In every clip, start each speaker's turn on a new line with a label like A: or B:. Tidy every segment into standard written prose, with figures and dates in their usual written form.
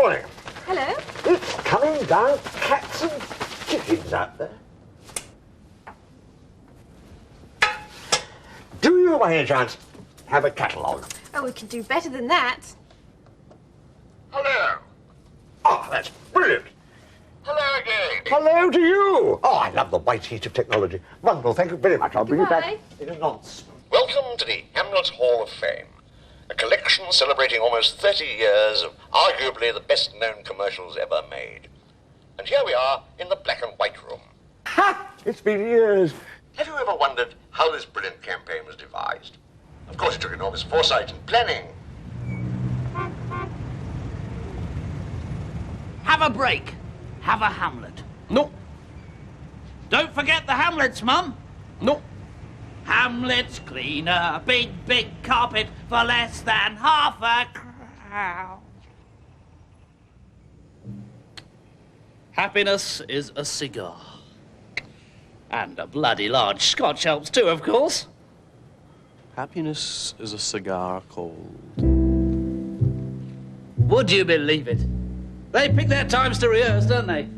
A: Morning.
B: Hello.
A: It's coming down cats and chickens out there. Do you, by any chance, have a catalogue?
B: Oh, we can do better than that.
A: Hello. Oh, that's brilliant.
C: Hello again.
A: Hello to you. Oh, I love the white heat of technology. Wonderful, thank you very much. I'll bring it back in a nonce.
C: Welcome to the Hamlet Hall of Fame, a collection celebrating almost 30 years of arguably the best-known commercials ever made. And here we are in the black and white room.
A: Ha! It's been years.
C: Have you ever wondered how this brilliant campaign was devised? Of course, it took enormous foresight and planning.
D: Have a break. Have a Hamlet. No. Don't forget the Hamlets, Mum. No. Hamlet's cleaner, big carpet for less than half a crown. Happiness is a cigar. And a bloody large Scotch helps too, of course.
E: Happiness is a cigar called...
D: Would you believe it? They pick their times to rehearse, don't they?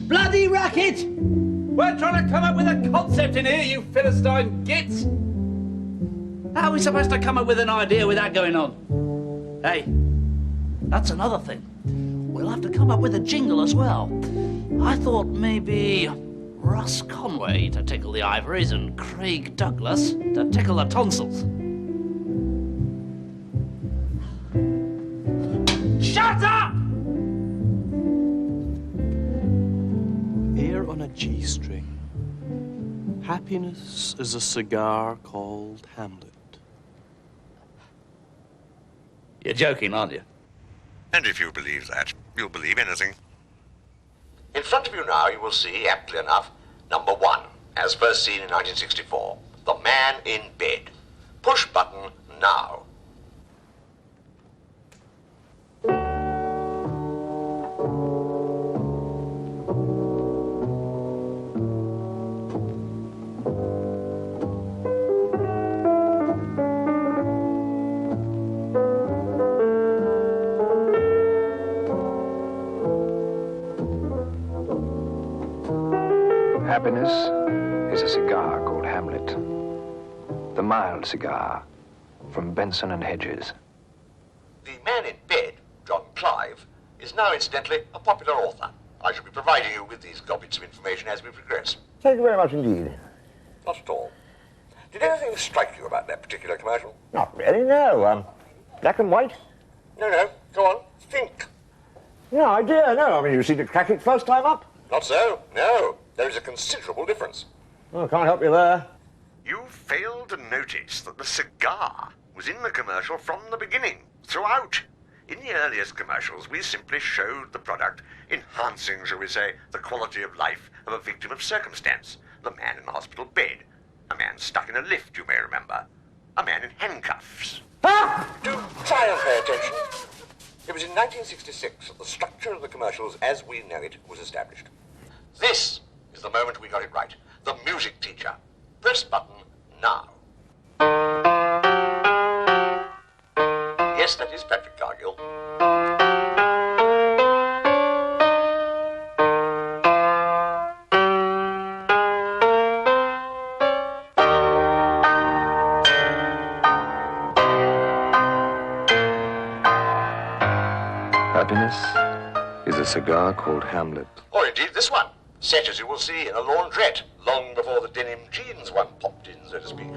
D: Bloody racket! We're trying to come up with a concept in here, you Philistine gits! How are we supposed to come up with an idea without going on? Hey, that's another thing. We'll have to come up with a jingle as well. I thought maybe Russ Conway to tickle the ivories and Craig Douglas to tickle the tonsils. Shut up!
E: Air on a G-string. Happiness is a cigar called Hamlet.
D: You're joking, aren't you?
C: And if you believe that, you'll believe anything. In front of you now, you will see, aptly enough, number 1, as first seen in 1964, The Man in Bed. Push button now.
F: Happiness is a cigar called Hamlet. The mild cigar from Benson and Hedges.
C: The Man in Bed, John Clive, is now incidentally a popular author. I shall be providing you with these gobbets of information as we progress.
A: Thank you very much indeed.
C: Not at all. Did anything strike you about that particular commercial?
A: Not really, no. Black and white?
C: No, go on, think.
A: No idea, no. I mean, you seem to crack it first time up.
C: Not so, no. There is a considerable difference.
A: Oh, can't help you there.
C: You failed to notice that the cigar was in the commercial from the beginning, throughout. In the earliest commercials, we simply showed the product, enhancing, shall we say, the quality of life of a victim of circumstance. The man in the hospital bed. A man stuck in a lift, you may remember. A man in handcuffs.
A: Ah!
C: Do try and pay attention. It was in 1966 that the structure of the commercials as we know it was established. This is the moment we got it right. The music teacher. Press button now. Yes, that is Patrick Cargill.
F: Happiness is a cigar called Hamlet.
C: Or indeed this one. Set, as you will see, in a laundrette, long before the denim jeans one popped in, so to speak.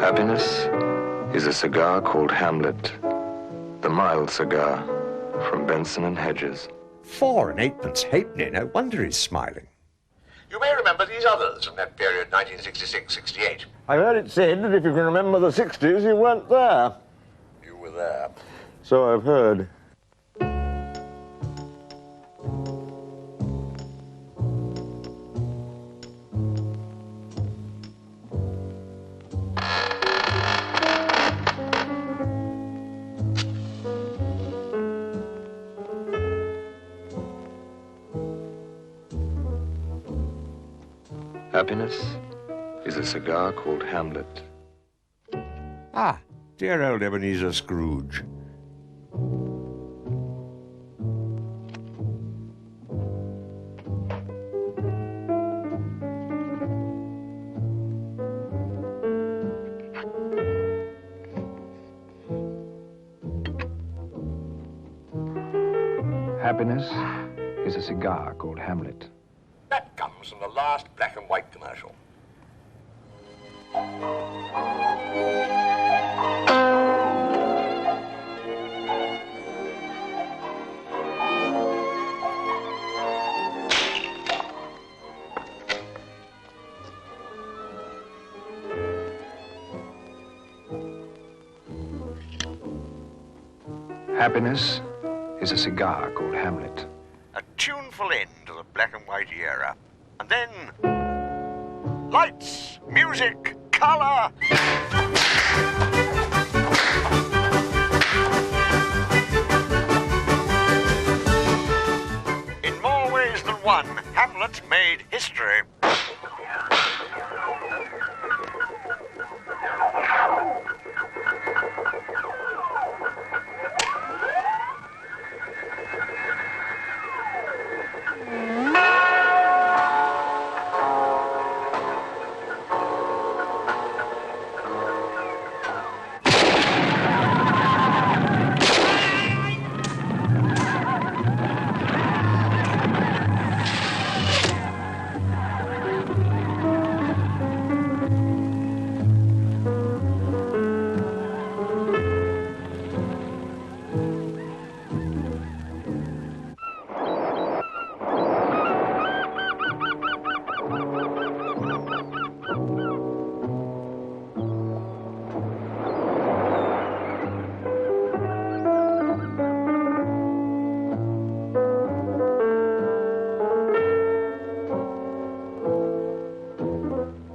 F: Happiness is a cigar called Hamlet. The mild cigar from Benson and Hedges.
A: 4 and 8pence halfpenny. No wonder he's smiling.
C: You may remember these others from that period, 1966-68.
A: I heard it said that if you can remember the 60s, you weren't there.
C: You were there.
A: So I've heard.
F: Happiness is a cigar called Hamlet.
C: Ah, dear old Ebenezer Scrooge.
F: Happiness is a cigar called Hamlet.
C: That comes from the last black and white commercial.
F: Happiness is a cigar called Hamlet.
C: A tuneful end to the black and white era. And then lights, music, color. In more ways than one, Hamlet made history.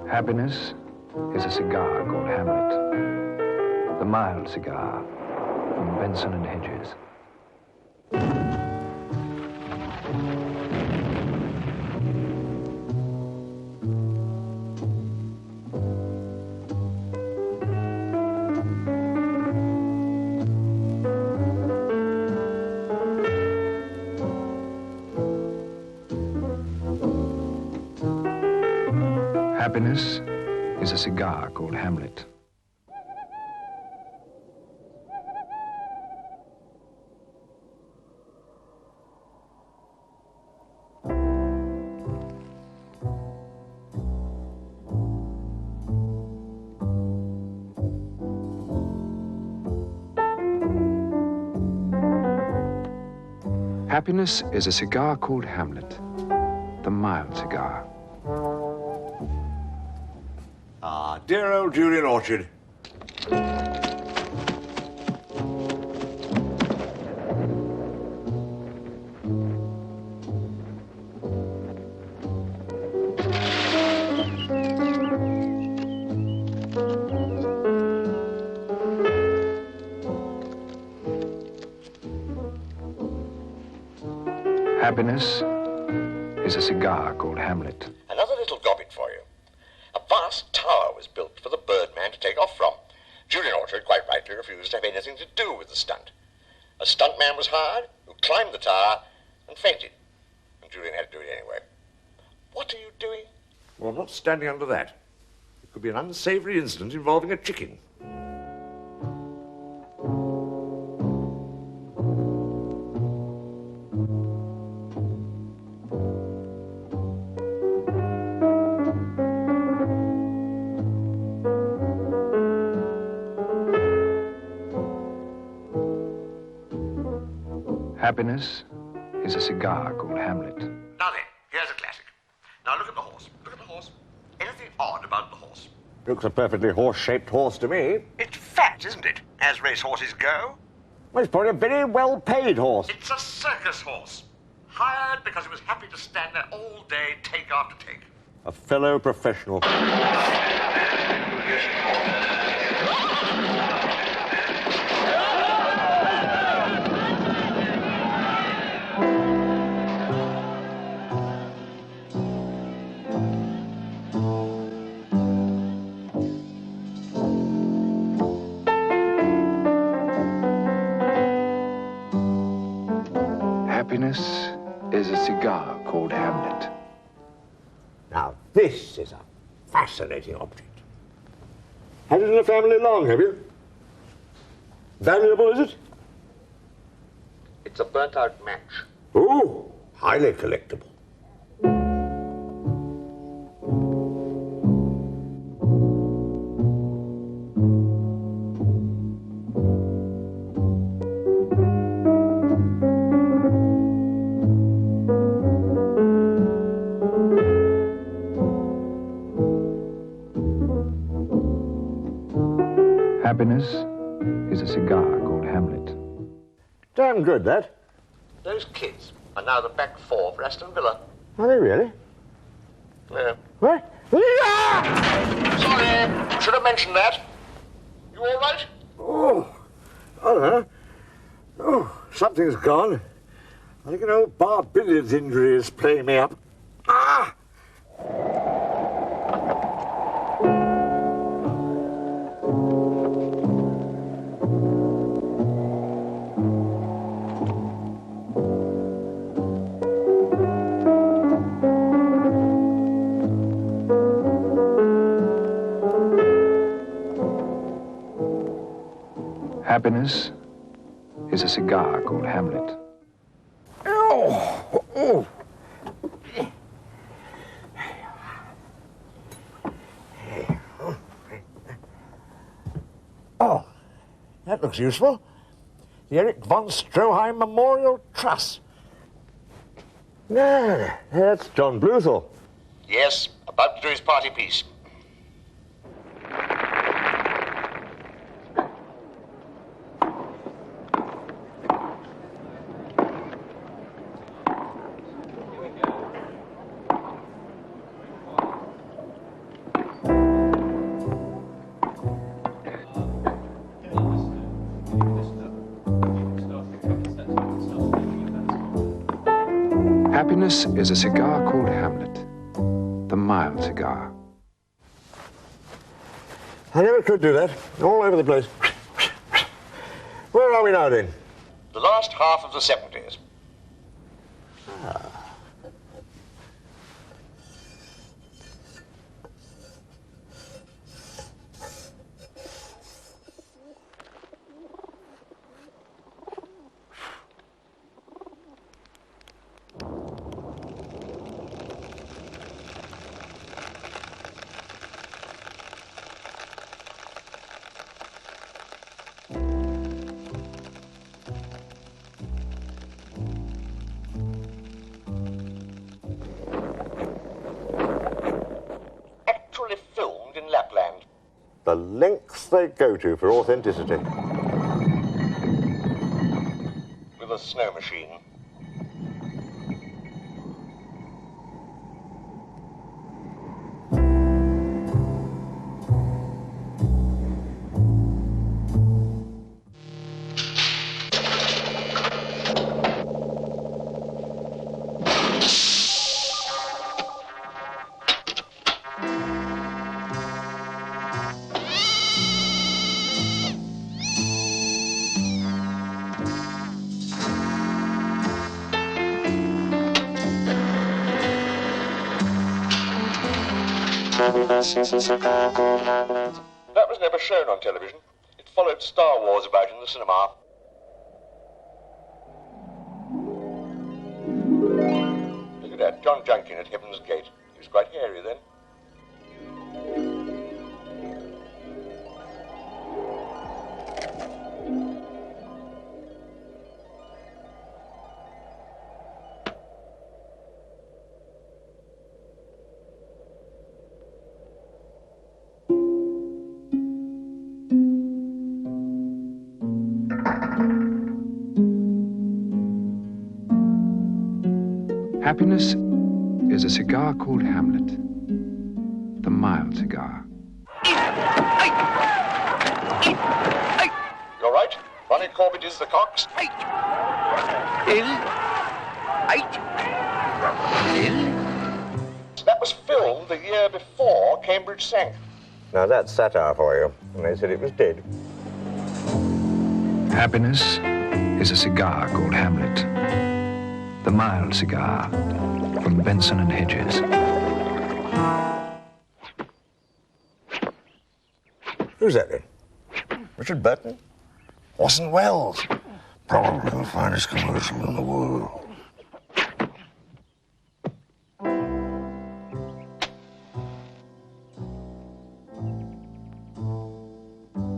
F: Happiness is a cigar called Hamlet. The mild cigar from Benson and Hedges. Happiness is a cigar called Hamlet. Happiness is a cigar called Hamlet, the mild cigar.
C: Ah, dear old Julian Orchard.
F: Happiness is a cigar called Hamlet.
C: Another little gobbit for you. A vast tower was built for the Birdman to take off from. Julian Orchard quite rightly refused to have anything to do with the stunt. A stuntman was hired who climbed the tower and fainted. And Julian had to do it anyway. What are you doing? Well, I'm not standing under that. It could be an unsavory incident involving a chicken.
F: Happiness is a cigar called Hamlet.
C: Now then, here's a classic. Now look at the horse. Look at the horse. Anything odd about the horse?
A: Looks a perfectly horse-shaped horse to me.
C: It's fat, isn't it? As race horses go.
A: Well, it's probably a very well-paid horse.
C: It's a circus horse. Hired because he was happy to stand there all day, take after take.
A: A fellow professional.
F: Happiness is a cigar called Hamlet.
A: Now, this is a fascinating object. Had it in the family long, have you? Valuable, is it?
C: It's a burnt-out match.
A: Ooh, highly collectible.
F: Happiness is a cigar called Hamlet.
A: Damn good, that.
C: Those kids are now the back four for Aston Villa.
A: Are they really?
C: Yeah.
A: What? Yeah!
C: Sorry, should have mentioned that. You all right?
A: Oh, I don't know. Oh, something's gone. I think an old bar billiards injury is playing me up. Ah!
F: Happiness is a cigar called Hamlet.
A: Oh! Oh! Oh, that looks useful. The Erich von Stroheim Memorial Truss. No, that's John Bluthal.
C: Yes, about to do his party piece.
F: Happiness is a cigar called Hamlet, the mild cigar.
A: I never could do that. All over the place. Where are we now, then?
C: The last half of the 70s. Actually filmed in Lapland.
A: The lengths they go to for authenticity.
C: With a snow machine. That was never shown on television. It followed Star Wars about in the cinema. Look at that, John Junkin at Heaven's Gate. He was quite hairy then.
G: Happiness is a cigar called Hamlet, the mild cigar.
C: You're right. Ronnie Corbett is the cox. That was filmed the year before Cambridge sank. Now that's satire for you. And they said it was dead.
G: Happiness is a cigar called Hamlet, the mild cigar from Benson and Hedges.
A: Who's that then? Richard Burton? Orson Welles? Probably the finest commercial in the world.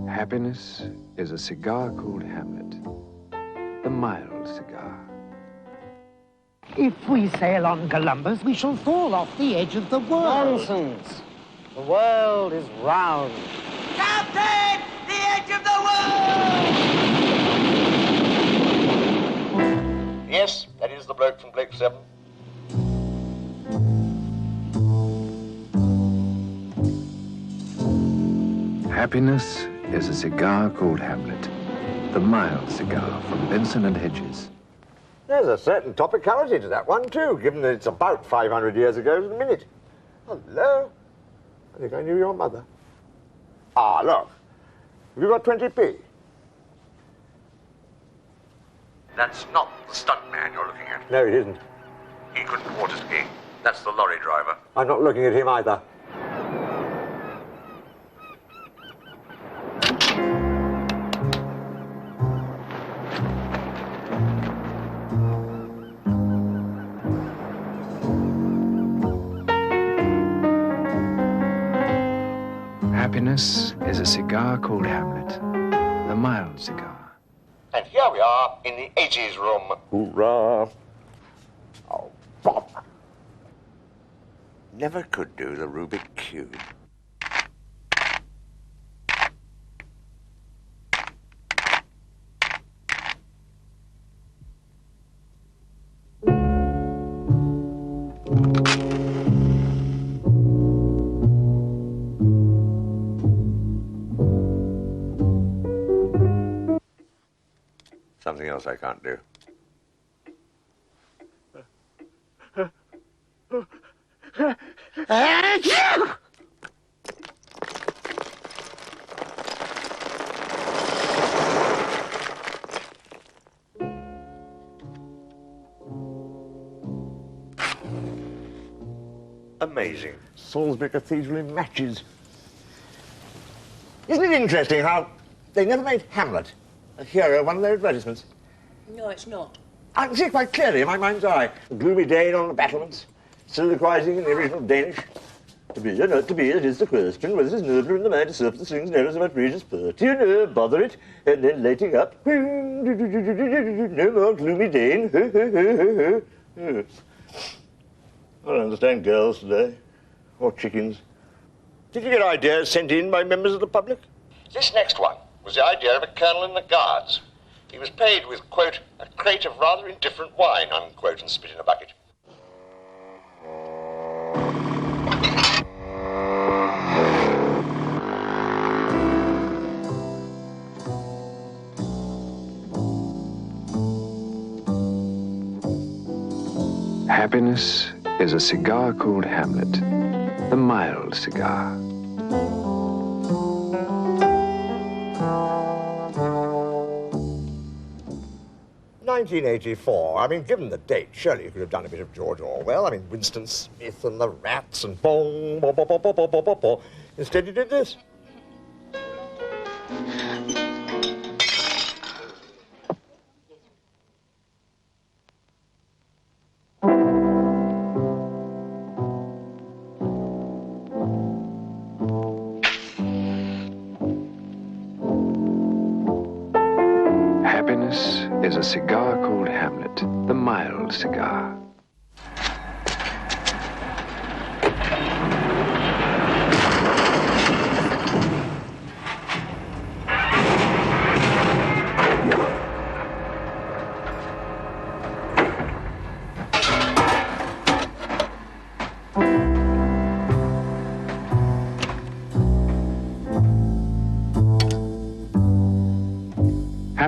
G: Happiness is a cigar called Hamlet, the mild cigar.
H: If we sail on Columbus, we shall fall off the edge of the world.
I: Nonsense. The world is round.
H: Captain! The edge of the world!
C: Yes, that is the bloke from Blake 7.
G: Happiness is a cigar called Hamlet, the mild cigar from Benson and Hedges.
A: There's a certain topicality to that one, too, given that it's about 500 years ago to the minute. Hello? I think I knew your mother. Ah, look. Have you got 20p?
C: That's not the stuntman you're looking at.
A: No, it isn't.
C: He couldn't water ski. That's the lorry driver.
A: I'm not looking at him either.
G: Happiness is a cigar called Hamlet, the mild cigar.
C: And here we are in the 80s room.
A: Hoorah! Oh, Bob.
C: Never could do the Rubik Cube. Something else I can't do. Amazing.
A: Salisbury Cathedral in matches. Isn't it interesting how they never made Hamlet a hero of one of their advertisements?
J: No, it's not.
A: I can see it quite clearly in my mind's eye. The gloomy Dane on the battlements, soliloquizing in the original Danish. To be or not to be, it is the question, whether it is nobler in the man to surf the slings and arrows of outrageous pert. You know, bother it, and then lighting up. No more gloomy Dane. I don't understand girls today, or chickens. Did you get ideas sent in by members of the public?
C: This next one was the idea of a colonel in the Guards. He was paid with, quote, a crate of rather indifferent wine, unquote, and spit in a bucket.
G: Happiness is a cigar called Hamlet, the mild cigar.
A: "1984. I mean, given the date, surely you could have done a bit of George Orwell. I mean, Winston Smith and the rats and bong, bo, bo, bo, bo, bo, bo, bo, bo. Instead you did this.
G: Happiness is a cigar called Hamlet, the mild cigar.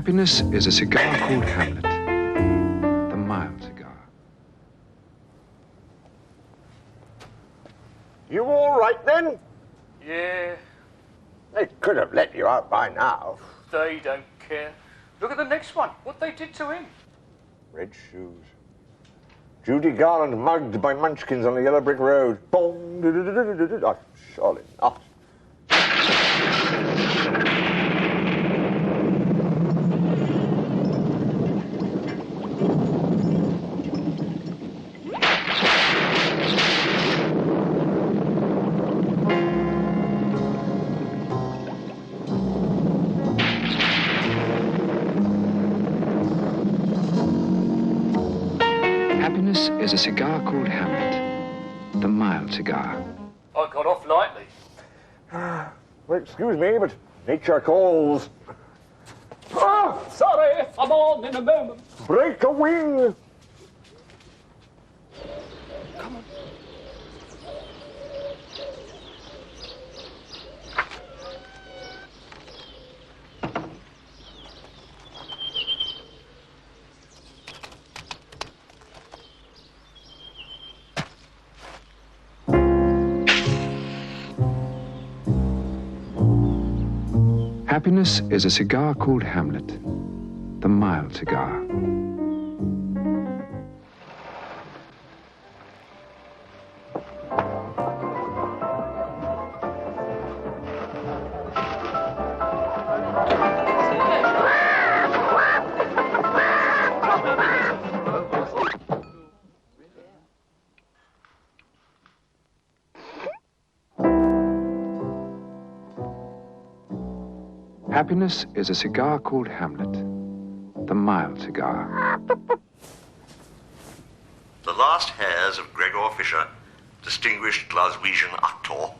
G: Happiness is a cigar called Hamlet, the mild cigar.
A: You all right then?
J: Yeah,
A: They could have let you out by now.
J: they don't care. Look at the next one. What they did to him.
A: Red shoes. Judy Garland mugged by munchkins on the yellow brick road. Boom. Oh, surely not.
G: Happiness is a cigar called Hamlet, the mild cigar.
J: I got off lightly.
A: Well, excuse me, but nature calls.
J: Oh, sorry, I'm on in a moment.
A: Break a wing.
G: Happiness is a cigar called Hamlet, the mild cigar. Happiness is a cigar called Hamlet, the mild cigar.
C: The last hairs of Gregor Fisher, distinguished Glaswegian actor.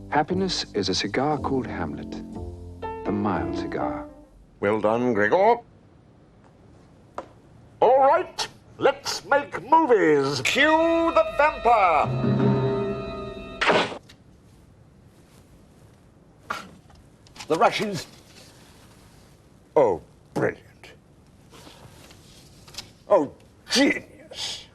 G: Happiness is a cigar called Hamlet, the mild cigar.
A: Well done, Gregor. All right, let's make movies. Cue the vampire. The Russians. Oh, brilliant. Oh, genius.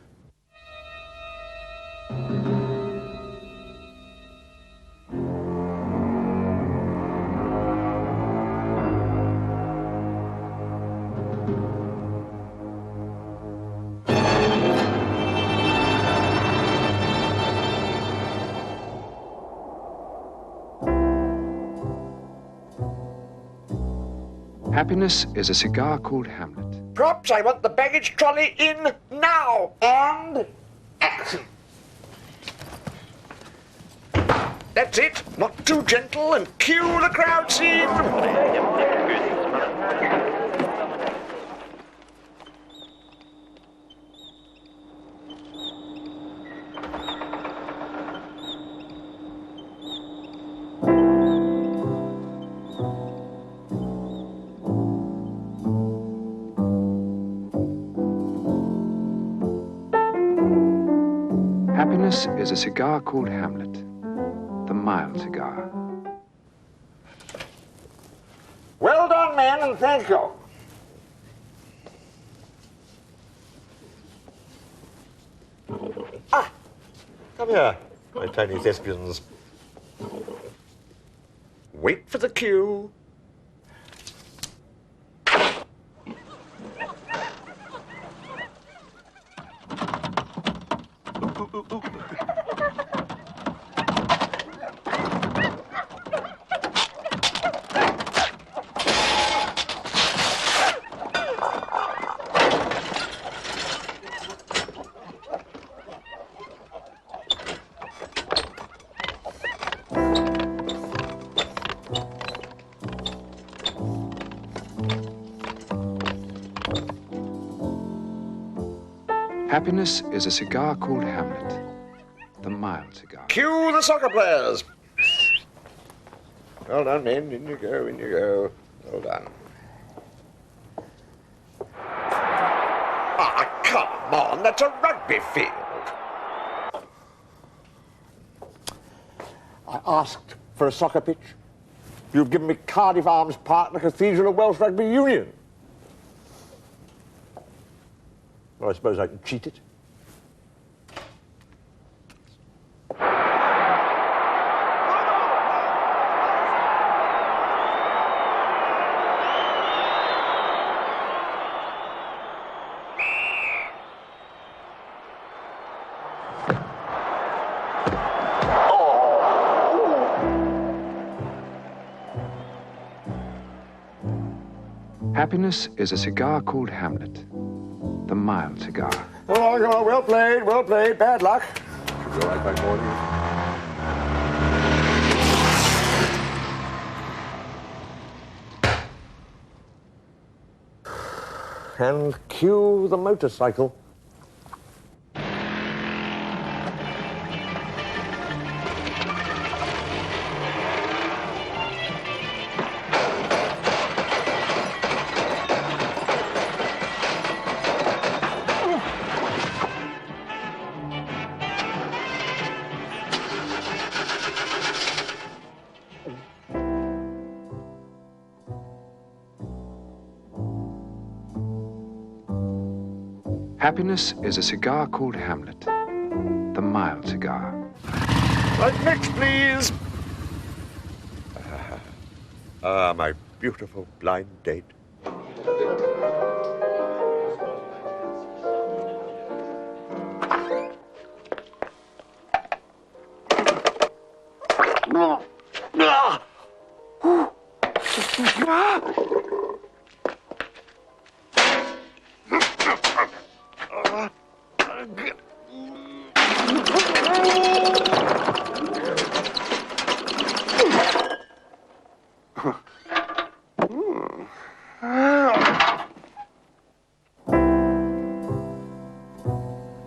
G: Happiness is a cigar called Hamlet.
A: Props, I want the baggage trolley in now. And action. That's it. Not too gentle, and cue the crowd scene.
G: Happiness is a cigar called Hamlet, the mild cigar.
A: Well done, men, and thank you. Ah, come here, my tiny thespians. Wait for the cue.
G: Happiness is a cigar called Hamlet, the mild cigar.
C: Cue the soccer players. Well done, men. In you go, in you go. Well done. Ah, come on. That's a rugby field.
A: I asked for a soccer pitch. You've given me Cardiff Arms Park, the Cathedral of Welsh Rugby Union. Well, I suppose I can cheat it.
G: Happiness is a cigar called Hamlet, the mild cigar.
A: Oh, well played, well played. Bad luck. Should go right back morning. And cue the motorcycle.
G: Happiness is a cigar called Hamlet, the mild cigar.
C: Right next, please. Ah, my beautiful blind date.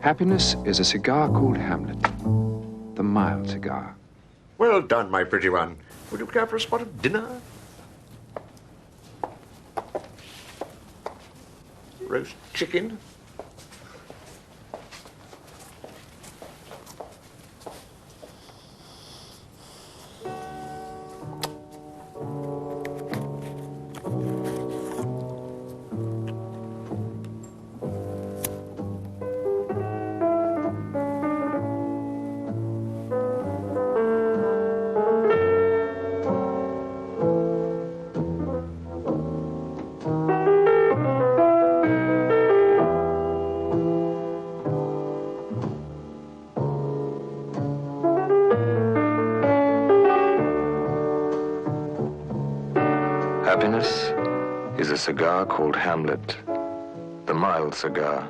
G: Happiness is a cigar called Hamlet, the mild cigar.
C: Well done, my pretty one. Would you care for a spot of dinner? Roast chicken?
F: Happiness is a cigar called Hamlet, the mild cigar